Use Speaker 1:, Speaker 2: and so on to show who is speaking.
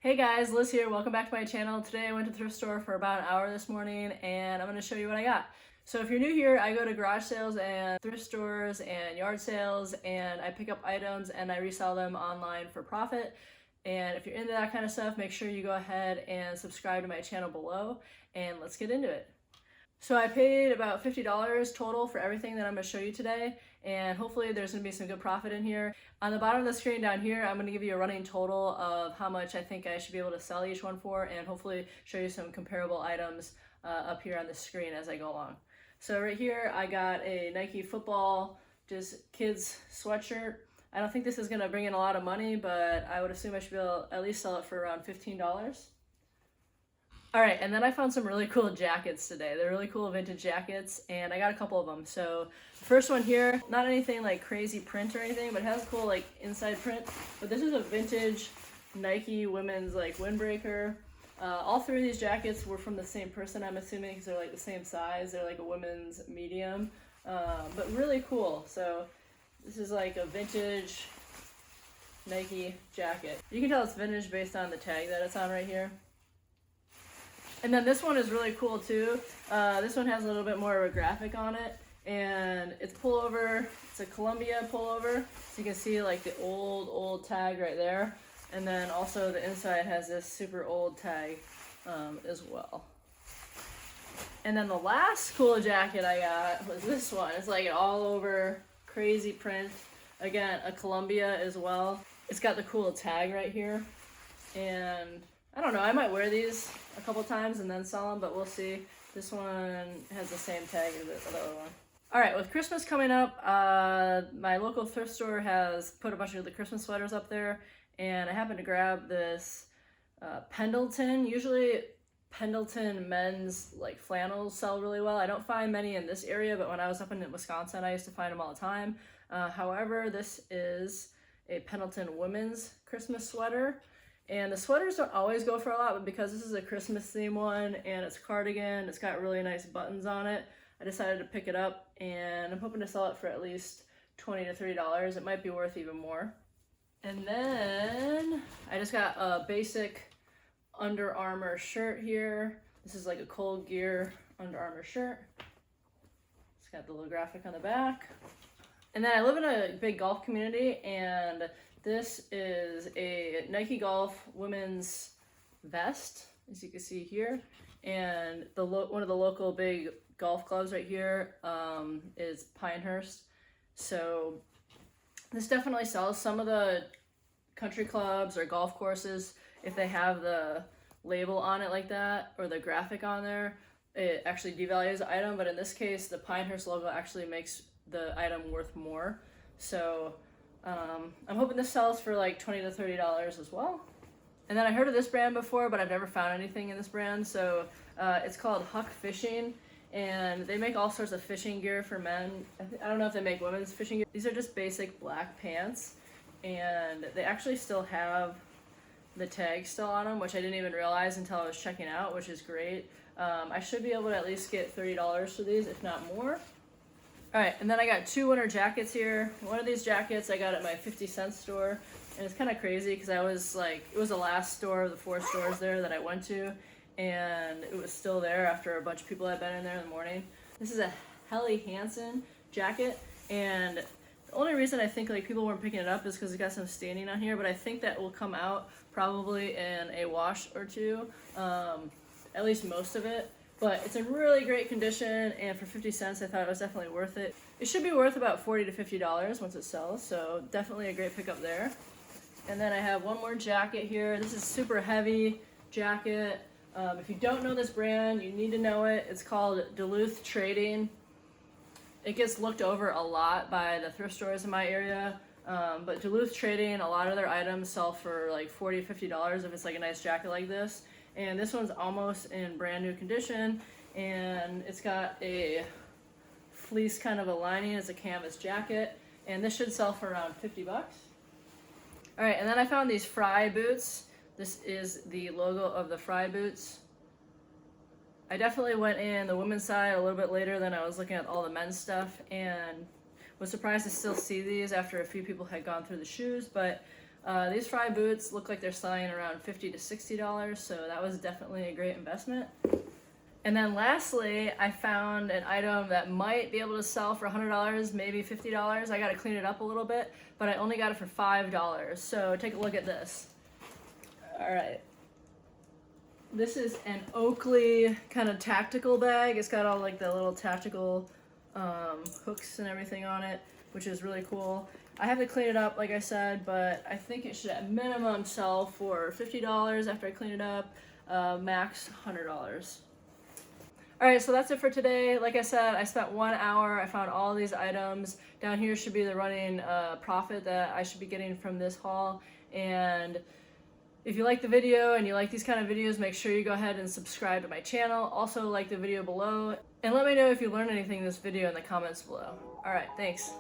Speaker 1: Hey guys, Liz here. Welcome back to my channel. Today I went to the thrift store for about an hour this morning and I'm going to show you what I got. So if you're new here, I go to garage sales and thrift stores and yard sales and I pick up items and I resell them online for profit. And if you're into that kind of stuff, make sure you go ahead and subscribe to my channel below and let's get into it. So I paid about $50 total for everything that I'm going to show you today, and hopefully there's going to be some good profit in here. On the bottom of the screen down here, I'm going to give you a running total of how much I think I should be able to sell each one for, and hopefully show you some comparable items up here on the screen as I go along. So right here, I got a Nike football, just kids sweatshirt. I don't think this is going to bring in a lot of money, but I would assume I should be able to at least sell it for around $15. All right, and then I found some really cool jackets today. They're really cool vintage jackets, and I got a couple of them. So the first one here, not anything like crazy print or anything, but it has a cool like inside print. But this is a vintage Nike women's like windbreaker. All three of these jackets were from the same person, I'm assuming, because they're like the same size. They're like a women's medium, but really cool. So this is like a vintage Nike jacket. You can tell it's vintage based on the tag that it's on right here. And then this one is really cool too. This one has a little bit more of a graphic on it, and it's pullover. It's a Columbia pullover, so you can see like the old tag right there. And then also the inside has this super old tag as well. And then the last cool jacket I got was this one. It's like an all over crazy print. Again, a Columbia as well. It's got the cool tag right here, and I don't know, I might wear these a couple times and then sell them, but we'll see. This one has the same tag as the other one. All right, with Christmas coming up, my local thrift store has put a bunch of the Christmas sweaters up there, and I happened to grab this Pendleton. Usually Pendleton men's like flannels sell really well. I don't find many in this area, but when I was up in Wisconsin, I used to find them all the time. However, this is a Pendleton women's Christmas sweater. And the sweaters don't always go for a lot, but because this is a Christmas theme one and it's a cardigan, it's got really nice buttons on it, I decided to pick it up, and I'm hoping to sell it for at least $20 to $30. It might be worth even more. And then I just got a basic Under Armour shirt here. This is like a Cold Gear Under Armour shirt. It's got the little graphic on the back. And then I live in a big golf community, and this is a Nike Golf women's vest, as you can see here, and one of the local big golf clubs right here is Pinehurst. So this definitely sells. Some of the country clubs or golf courses, if they have the label on it like that or the graphic on there, it actually devalues the item. But in this case, the Pinehurst logo actually makes the item worth more. So I'm hoping this sells for like $20 to $30 as well. And then I heard of this brand before, but I've never found anything in this brand. So it's called Huck Fishing, and they make all sorts of fishing gear for men. I don't know if they make women's fishing gear. These are just basic black pants, and they actually still have the tag still on them, which I didn't even realize until I was checking out, which is great. I should be able to at least get $30 for these, if not more. All right, and then I got two winter jackets here. One of these jackets I got at my 50-cent store, and it's kind of crazy because I was like, it was the last store of the 4 stores there that I went to, and it was still there after a bunch of people had been in there in the morning. This is a Helly Hansen jacket, and the only reason I think like people weren't picking it up is because it's got some staining on here, but I think that will come out probably in a wash or two, at least most of it. But it's in really great condition, and for 50 cents, I thought it was definitely worth it. It should be worth about $40 to $50 once it sells, so definitely a great pickup there. And then I have one more jacket here. This is super heavy jacket. If you don't know this brand, you need to know it. It's called Duluth Trading. It gets looked over a lot by the thrift stores in my area, but Duluth Trading, a lot of their items sell for like $40 to $50 if it's like a nice jacket like this. And this one's almost in brand new condition, and it's got a fleece kind of a lining. It's a canvas jacket, and this should sell for around 50 bucks. All right, and then I found these Fry boots. This is the logo of the Fry boots. I definitely went in the women's side a little bit later than I was looking at all the men's stuff, and was surprised to still see these after a few people had gone through the shoes, but These Fry boots look like they're selling around $50 to $60, so that was definitely a great investment. And then lastly, I found an item that might be able to sell for $100, maybe $50. I gotta clean it up a little bit, but I only got it for $5. So take a look at this. All right. This is an Oakley kind of tactical bag. It's got all like the little tactical hooks and everything on it, which is really cool. I have to clean it up, like I said, but I think it should at minimum sell for $50 after I clean it up, max $100. All right, so that's it for today. Like I said, I spent 1 hour. I found all these items. Down here should be the running profit that I should be getting from this haul. And if you like the video and you like these kind of videos, make sure you go ahead and subscribe to my channel. Also like the video below. And let me know if you learned anything in this video in the comments below. All right, thanks.